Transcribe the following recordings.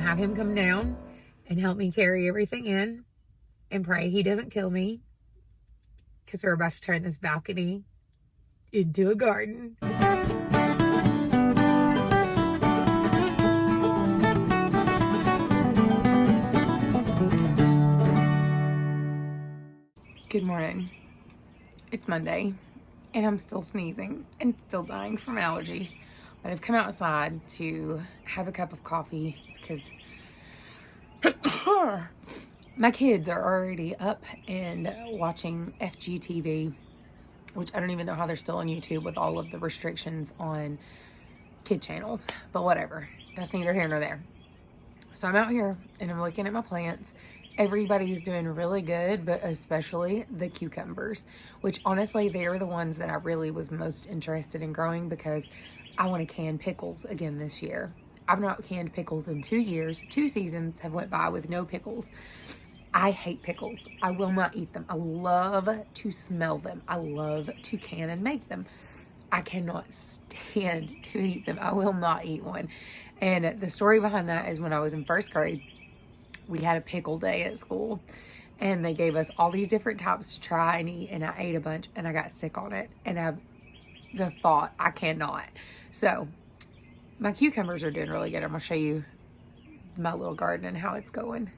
have him come down and help me carry everything in and pray he doesn't kill me, because we're about to turn this balcony into a garden. Good morning. It's Monday and I'm still sneezing and still dying from allergies, but I've come outside to have a cup of coffee because my kids are already up and watching FGTV, which I don't even know how they're still on YouTube with all of the restrictions on kid channels, but whatever. That's neither here nor there. So I'm out here and I'm looking at my plants. Everybody's doing really good, but especially the cucumbers, which honestly, they are the ones that I really was most interested in growing because I want to can pickles again this year. I've not canned pickles in 2 years. 2 seasons have went by with no pickles. I hate pickles. I will not eat them. I love to smell them. I love to can and make them. I cannot stand to eat them. I will not eat one. And the story behind that is when I was in first grade, we had a pickle day at school and they gave us all these different types to try and eat, and I ate a bunch and I got sick on it, and I cannot. So my cucumbers are doing really good. I'm gonna show you my little garden and how it's going.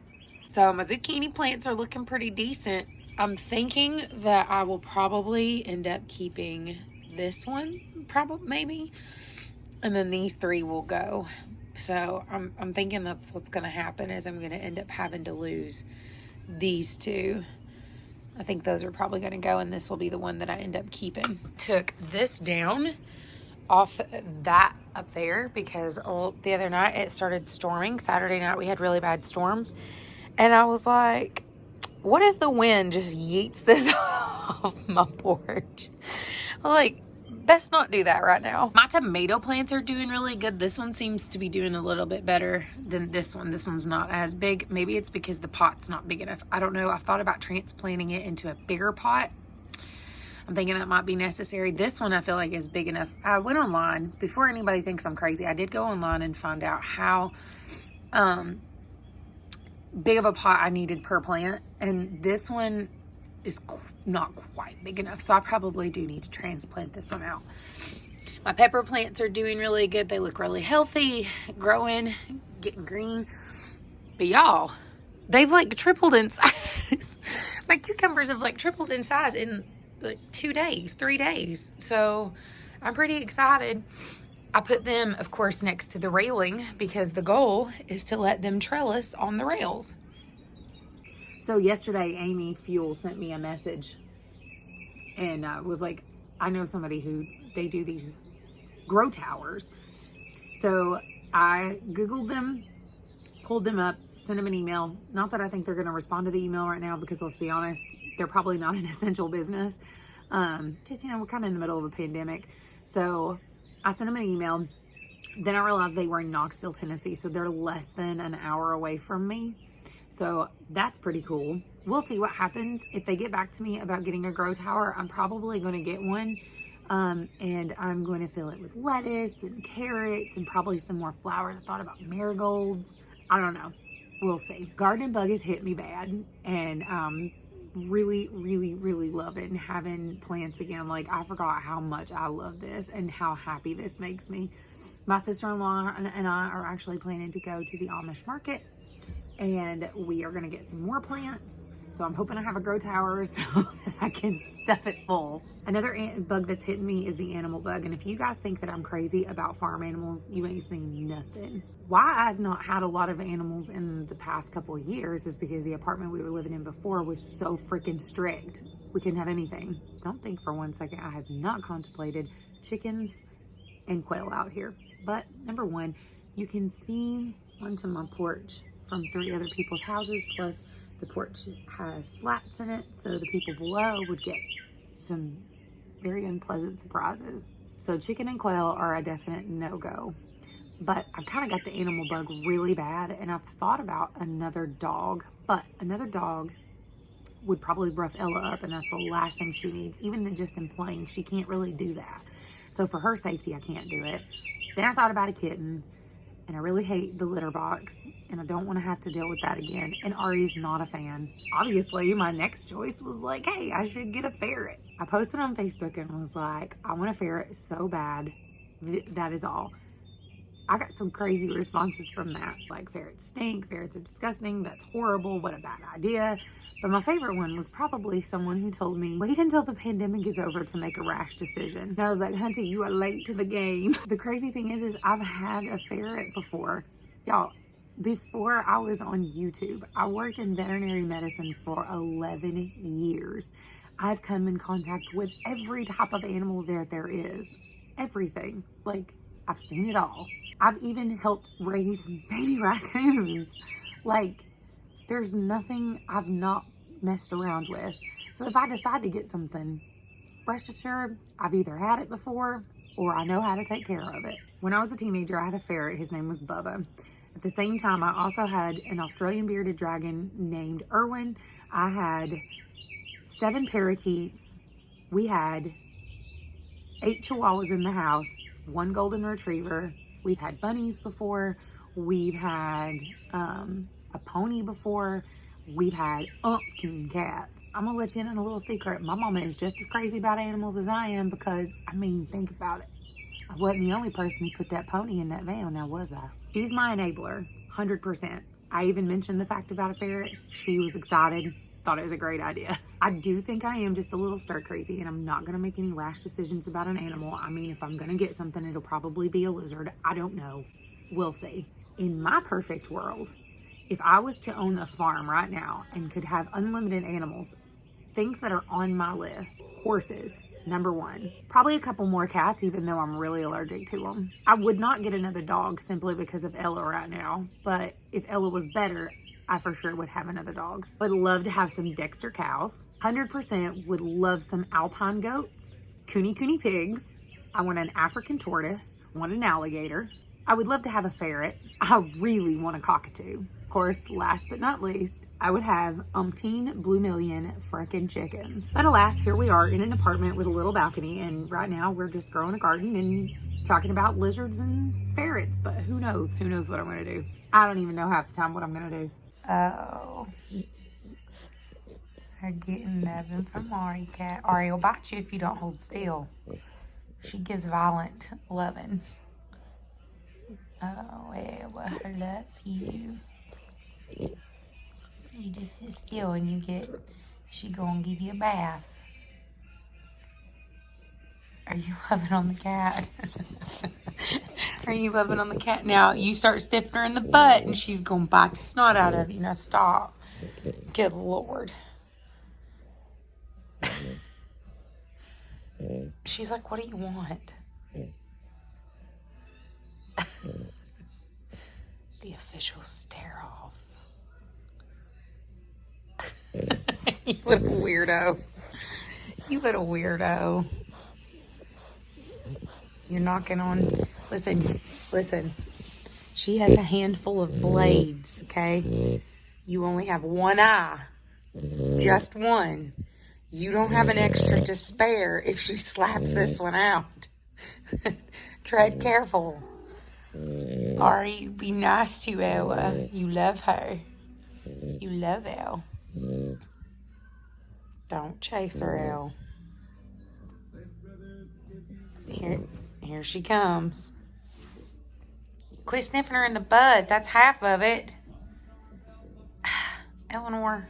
So my zucchini plants are looking pretty decent. I'm thinking that I will probably end up keeping this one, maybe, and then these 3 will go. So I'm thinking that's what's going to happen, is I'm going to end up having to lose these 2. I think those are probably going to go, and this will be the one that I end up keeping. Took this down off that up there because the other night it started storming. Saturday night we had really bad storms, and I was like, what if the wind just yeets this off my porch? Like, best not do that right now. My tomato plants are doing really good. This one seems to be doing a little bit better than this one. This one's not as big. Maybe it's because the pot's not big enough. I don't know. I've thought about transplanting it into a bigger pot. I'm thinking that might be necessary. This one I feel like is big enough. I went online, before anybody thinks I'm crazy, I did go online and find out how big of a pot I needed per plant. And this one is not quite big enough, so I probably do need to transplant this one out. My pepper plants are doing really good. They look really healthy, growing, getting green. But y'all, they've like tripled in size. My cucumbers have like tripled in size in like 2 days, 3 days. So I'm pretty excited. I put them, of course, next to the railing because the goal is to let them trellis on the rails. So yesterday, Amy Fuel sent me a message and was like, I know somebody who, they do these grow towers. So I Googled them, pulled them up, sent them an email. Not that I think they're going to respond to the email right now, because let's be honest, they're probably not an essential business. Because, you know, we're kind of in the middle of a pandemic. So I sent them an email. Then I realized they were in Knoxville, Tennessee. So they're less than an hour away from me. So that's pretty cool. We'll see what happens. If they get back to me about getting a grow tower, I'm probably going to get one. And I'm going to fill it with lettuce and carrots and probably some more flowers. I thought about marigolds. I don't know. We'll see. Garden bug has hit me bad, and really, really, really loving having plants again. Like, I forgot how much I love this and how happy this makes me. My sister-in-law and I are actually planning to go to the Amish market, and we are going to get some more plants. So I'm hoping I have a grow tower so that I can stuff it full. Another bug that's hitting me is the animal bug. And if you guys think that I'm crazy about farm animals, you ain't seen nothing. Why I've not had a lot of animals in the past couple of years is because the apartment we were living in before was so freaking strict. We couldn't have anything. Don't think for one second I have not contemplated chickens and quail out here. But number one, you can see onto my porch from 3 other people's houses, plus the porch has slats in it, so the people below would get some very unpleasant surprises. So chicken and quail are a definite no-go. But I've kind of got the animal bug really bad, and I've thought about another dog, but another dog would probably rough Ella up, and that's the last thing she needs. Even just in playing, she can't really do that. So for her safety, I can't do it. Then I thought about a kitten, and I really hate the litter box, and I don't want to have to deal with that again. And Ari's not a fan. Obviously, my next choice was like, hey, I should get a ferret. I posted on Facebook and was like, I want a ferret so bad. That is all. I got some crazy responses from that. Like, ferrets stink, ferrets are disgusting, that's horrible, what a bad idea. But my favorite one was probably someone who told me, wait until the pandemic is over to make a rash decision. And I was like, Hunty, you are late to the game. The crazy thing is I've had a ferret before. Y'all, before I was on YouTube, I worked in veterinary medicine for 11 years. I've come in contact with every type of animal there is. Everything. Like, I've seen it all. I've even helped raise baby raccoons. Like, there's nothing I've not messed around with. So if I decide to get something, rest assured, I've either had it before or I know how to take care of it. When I was a teenager, I had a ferret. His name was Bubba. At the same time, I also had an Australian bearded dragon named Irwin. I had 7 parakeets. We had 8 chihuahuas in the house, 1 golden retriever. We've had bunnies before. We've had a pony before. We've had umpteen cats. I'm gonna let you in on a little secret. My mama is just as crazy about animals as I am because, I mean, think about it. I wasn't the only person who put that pony in that van, now was I? She's my enabler, 100%. I even mentioned the fact about a ferret. She was excited, thought it was a great idea. I do think I am just a little stir crazy, and I'm not gonna make any rash decisions about an animal. I mean, if I'm gonna get something, it'll probably be a lizard. I don't know. We'll see. In my perfect world, if I was to own a farm right now and could have unlimited animals, things that are on my list: horses, number 1. Probably a couple more cats, even though I'm really allergic to them. I would not get another dog simply because of Ella right now, but if Ella was better, I for sure would have another dog. Would love to have some Dexter cows. 100% would love some Alpine goats, cooney pigs. I want an African tortoise, want an alligator. I would love to have a ferret. I really want a cockatoo. Of course, last but not least, I would have umpteen blue million frickin' chickens. But alas, here we are in an apartment with a little balcony, and right now we're just growing a garden and talking about lizards and ferrets, but who knows? Who knows what I'm gonna do? I don't even know half the time what I'm gonna do. Oh, they're getting nothing from Ari cat. Ari will bite you if you don't hold still. She gives violent lovins. Oh, well, I love you. You just sit still and she gonna give you a bath. Are you loving on the cat? Are you loving on the cat? Now, you start stiffing her in the butt and she's gonna bite the snot out of you. Now, stop. Good Lord. She's like, what do you want? The official stare off. You little weirdo. You little weirdo. You're knocking on... Listen. She has a handful of blades, okay? You only have one eye. Just one. You don't have an extra to spare if she slaps this one out. Tread careful. Ari, be nice to Ella. You love her. You love Elle. Don't chase her, Elle. Here she comes. Quit sniffing her in the bud. That's half of it. Eleanor.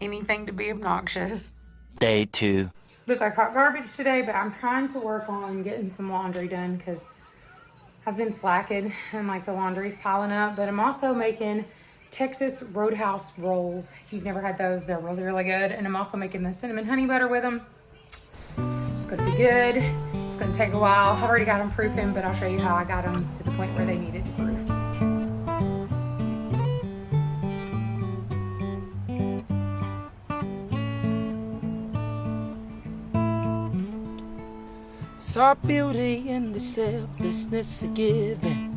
Anything to be obnoxious. Day 2. Look, I caught garbage today, but I'm trying to work on getting some laundry done because I've been slacking and like the laundry's piling up. But I'm also making Texas Roadhouse rolls. If you've never had those, they're really, really good. And I'm also making the cinnamon honey butter with them. It's gonna be good. It's gonna take a while. I've already got them proofing, but I'll show you how I got them to the point where they needed to proof. Saw beauty in the selflessness of giving.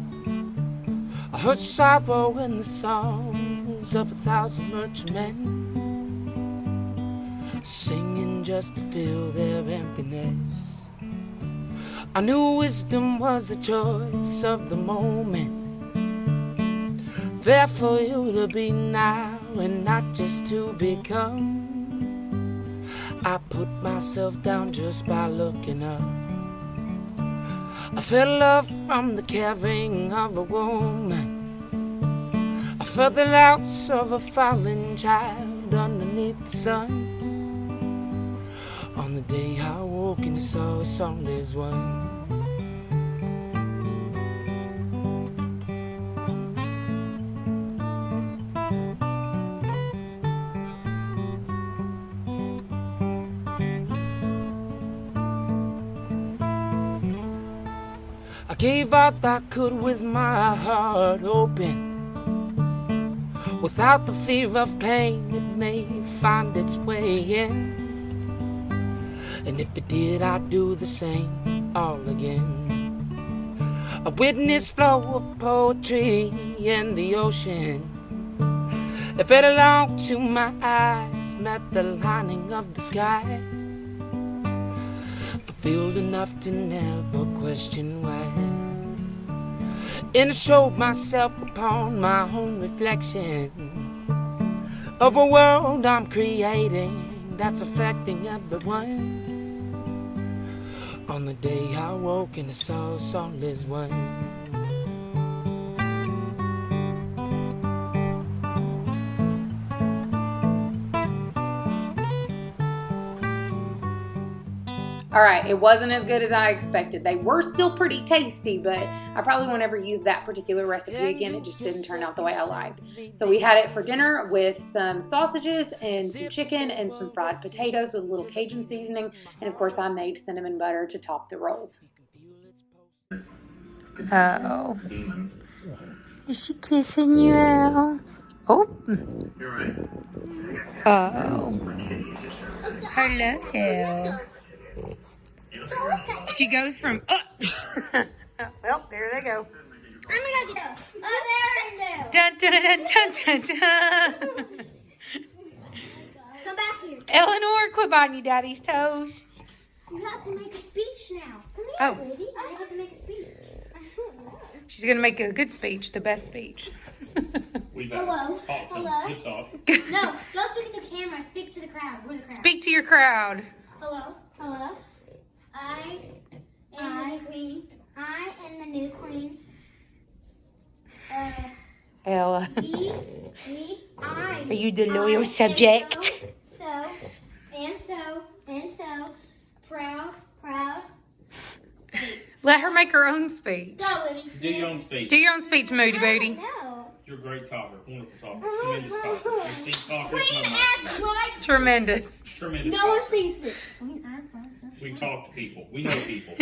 I heard sorrow in the songs of 1,000 merchantmen, singing just to fill their emptiness. I knew wisdom was the choice of the moment. There for you to be now and not just to become. I put myself down just by looking up. I felt love from the caring of a woman. I felt the loss of a fallen child underneath the sun. On the day I woke and saw us all as one. I gave all I could with my heart open. Without the fear of pain, it may find its way in. And if it did, I'd do the same all again. I witnessed flow of poetry in the ocean. If it belonged to my eyes, met the lining of the sky. Fulfilled enough to never question why. And I showed myself upon my own reflection of a world I'm creating that's affecting everyone. On the day I woke and I saw us all as one. All right, it wasn't as good as I expected. They were still pretty tasty, but I probably won't ever use that particular recipe again. It just didn't turn out the way I liked. So we had it for dinner with some sausages and some chicken and some fried potatoes with a little Cajun seasoning. And of course, I made cinnamon butter to top the rolls. Oh. Is she kissing you, Al? Oh. You're right. Oh. I love you. She goes from, well, there they go. I'm gonna go. Oh, there and there. Dun, dun, dun, dun, dun, dun. Come back here. Eleanor, quit biting your daddy's toes. You have to make a speech now. Come here, Oh. baby. I have to make a speech. She's going to make a good speech, the best speech. Hello. Hello. Good talk. No, don't speak at the camera. Speak to the crowd. We're the crowd. Speak to your crowd. Hello. Hello. I am the queen. I am the new queen. Ella. I. Are you the loyal subject? So proud. Let her make her own speech. Go, Libby. Do your own speech. Do your own speech, Moody Booty. No. You're a great talker. Wonderful talker. Tremendous talker. I've seen talkers. Queen acts like. Tremendous. Tremendous. No one talker. sees this. We talk to people. We know people.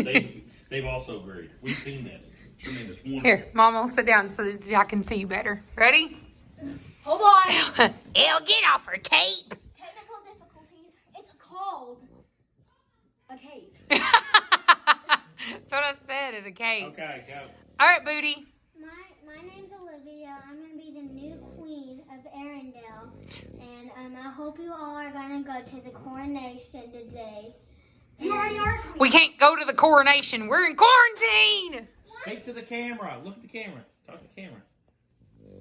They've also agreed. We've seen this. Tremendous. Wonderful. Here, Mom will sit down so that I can see you better. Ready? Hold on. Elle, get off her cape. Technical difficulties. It's called a cave. That's what I said, is a cave. Okay, go. All right, Booty. My name's Olivia. I'm gonna be the new queen of Arendelle, and I hope you all are gonna go to the coronation today. You already are. Queen. We can't go to the coronation. We're in quarantine. Speak to the camera. Look at the camera. Talk to the camera.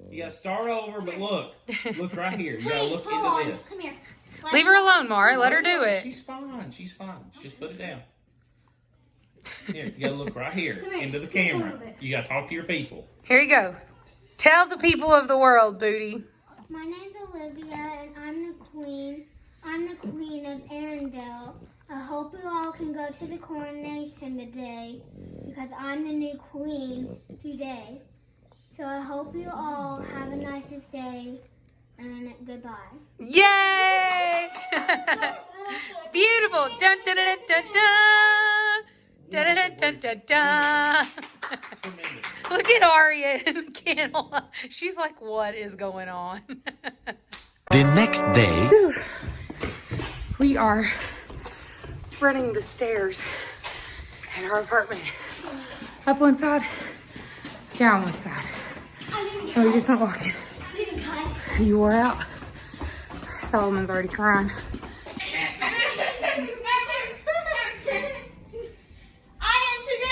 You gotta start over, but look. Look right here. You gotta Wait, look hold into on. this. Come here. Leave her alone, Mara. Let her do it. She's fine. She's fine. Just put it down. Here, you gotta look right here Come here, into the speak a camera. little bit. You gotta talk to your people. Here you go. Tell the people of the world, Booty. My name's Olivia, and I'm the queen. I'm the queen of Arendelle. I hope you all can go to the coronation today because I'm the new queen today. So I hope you all have a nice day and goodbye. Yay! Beautiful. Dun, dun, dun, dun, dun. Dun, dun, dun, dun, dun. Look at Aria in the kennel. She's like, what is going on? The next day, We are running the stairs at our apartment. Up one side, down one side. Oh, you just not walking. You wore out. Solomon's already crying. I am today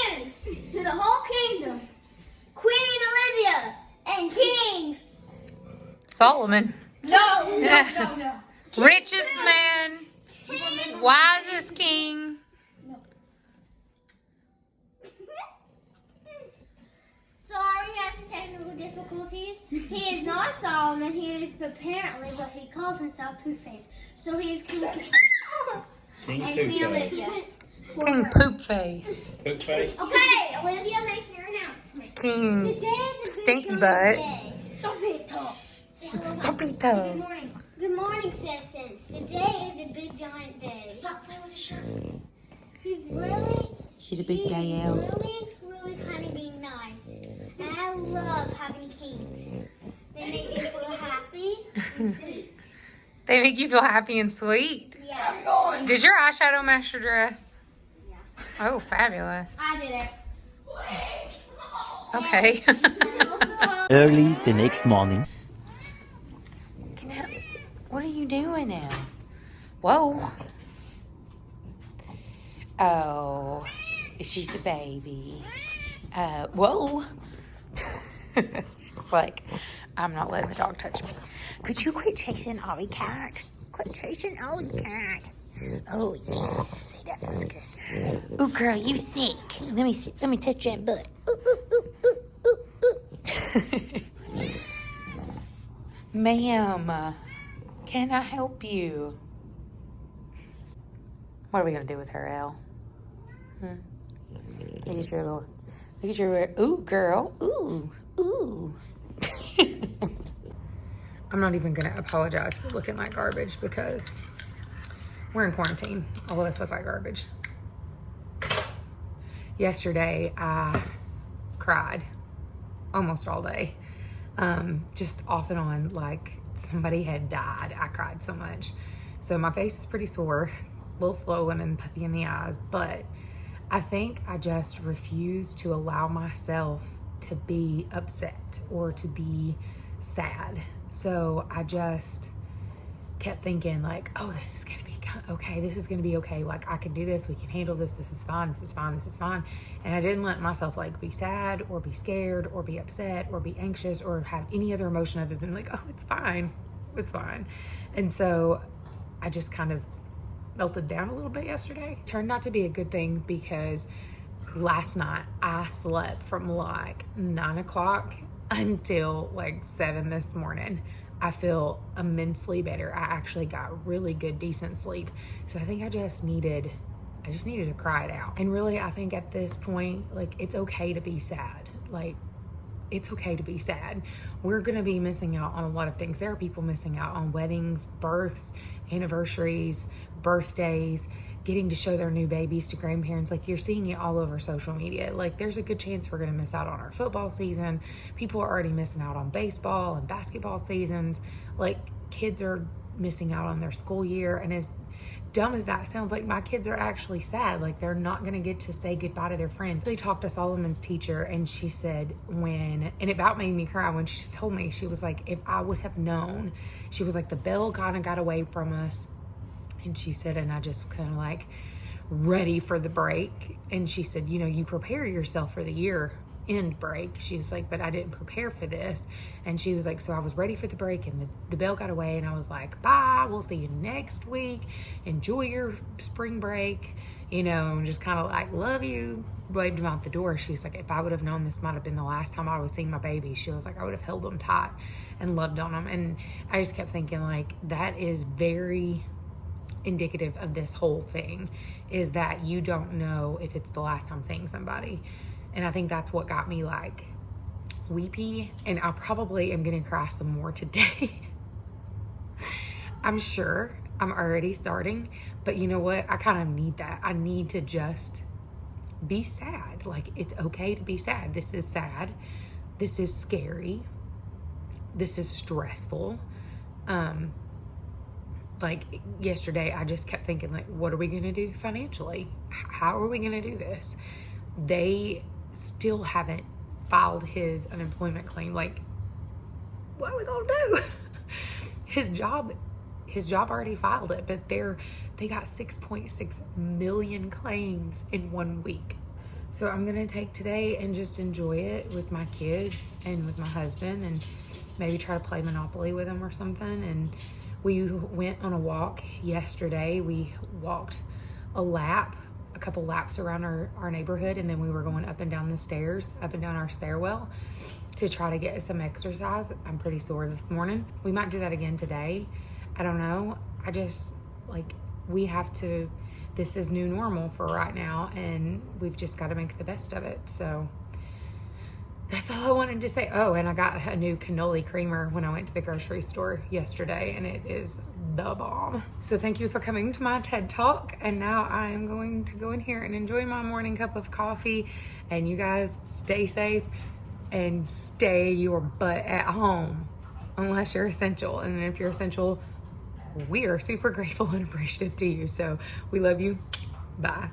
Solomon. No. Richest man, wisest king. Sorry, he has some technical difficulties. He is not Solomon. He is apparently what he calls himself, Poopface. So he is King Poopface. King And Poop Queen Face. Olivia. King Poop Face. Poop Face. Okay, Olivia, make your announcement. King Today is a Stinky big Butt. day. Stop it, Tom. Say hello. Stupito. Good morning. Good morning, citizens. Today is a big giant day. Stop playing with the shirt. He's really, She's a big day out. really kind of being nice. And I love having kings. They make me feel happy. They make you feel happy and sweet. Yeah. Did your eyeshadow match your dress? Yeah. Oh, fabulous. I did it. Okay. Early the next morning. What are you doing now? Whoa. Oh, she's the baby. Whoa. She's like, I'm not letting the dog touch me. Could you quit chasing Ollie Cat? Quit chasing Ollie Cat. Oh, yes. That was good. Ooh, girl, you sick. Let me see. Let me touch that butt. Ma'am, can I help you? What are we going to do with her, Elle? Look at your little... Look at your... Ooh, girl. Ooh. I'm not even going to apologize for looking like garbage because we're in quarantine. All of us look like garbage. Yesterday, I cried almost all day. Just off and on, like somebody had died. I cried so much. So my face is pretty sore, a little swollen and puffy in the eyes, but I think I just refuse to allow myself to be upset or to be sad. So I just kept thinking like, oh, this is going to be okay. This is going to be okay. Like, I can do this. We can handle this. This is fine. This is fine. This is fine. And I didn't let myself like be sad or be scared or be upset or be anxious or have any other emotion other than like, oh, it's fine. It's fine. And so I just kind of melted down a little bit yesterday. It turned out to be a good thing because last night I slept from like 9 o'clock until like 7 this morning. I feel immensely better. I actually got really good, decent sleep. So I think I just needed to cry it out. And really, I think at this point, like, it's okay to be sad. Like, it's okay to be sad. We're going to be missing out on a lot of things. There are people missing out on weddings, births, anniversaries, birthdays, getting to show their new babies to grandparents. Like, you're seeing it all over social media. Like, there's a good chance we're going to miss out on our football season. People are already missing out on baseball and basketball seasons. Like, kids are missing out on their school year. And as dumb as that sounds, like, my kids are actually sad. Like, they're not going to get to say goodbye to their friends. They talked to Solomon's teacher, and she said and it about made me cry when she told me, she was like, if I would have known, she was like, the bell kind of got away from us. And she said, and I just kind of like ready for the break. And she said, you know, you prepare yourself for the year end break. She was like, but I didn't prepare for this. And she was like, so I was ready for the break and the bell got away. And I was like, bye, we'll see you next week. Enjoy your spring break, you know, and just kind of like, love you. Waved him out the door. She's like, if I would have known this might have been the last time I was seeing my baby, she was like, I would have held them tight and loved on them. And I just kept thinking, like, that is very indicative of this whole thing, is that you don't know if it's the last time seeing somebody. And I think that's what got me like weepy, and I probably am gonna cry some more today. I'm sure I'm already starting, but you know what, I kind of need that. I need to just be sad. Like, it's okay to be sad. This is sad, this is scary, this is stressful. Like, yesterday, I just kept thinking, like, what are we going to do financially? How are we going to do this? They still haven't filed his unemployment claim. Like, what are we going to do? His job already filed it, but they got 6.6 million claims in 1 week. So I'm going to take today and just enjoy it with my kids and with my husband and maybe try to play Monopoly with them or something. And we went on a walk yesterday. We walked a couple laps around our neighborhood, and then we were going up and down the stairs, up and down our stairwell to try to get some exercise. I'm pretty sore this morning. We might do that again today. I don't know. I just, like, we have to, this is new normal for right now, and we've just got to make the best of it. So that's all I wanted to say. Oh, and I got a new cannoli creamer when I went to the grocery store yesterday, and it is the bomb. So thank you for coming to my TED Talk. And now I am going to go in here and enjoy my morning cup of coffee. And you guys stay safe and stay your butt at home unless you're essential. And if you're essential, we are super grateful and appreciative to you. So we love you. Bye.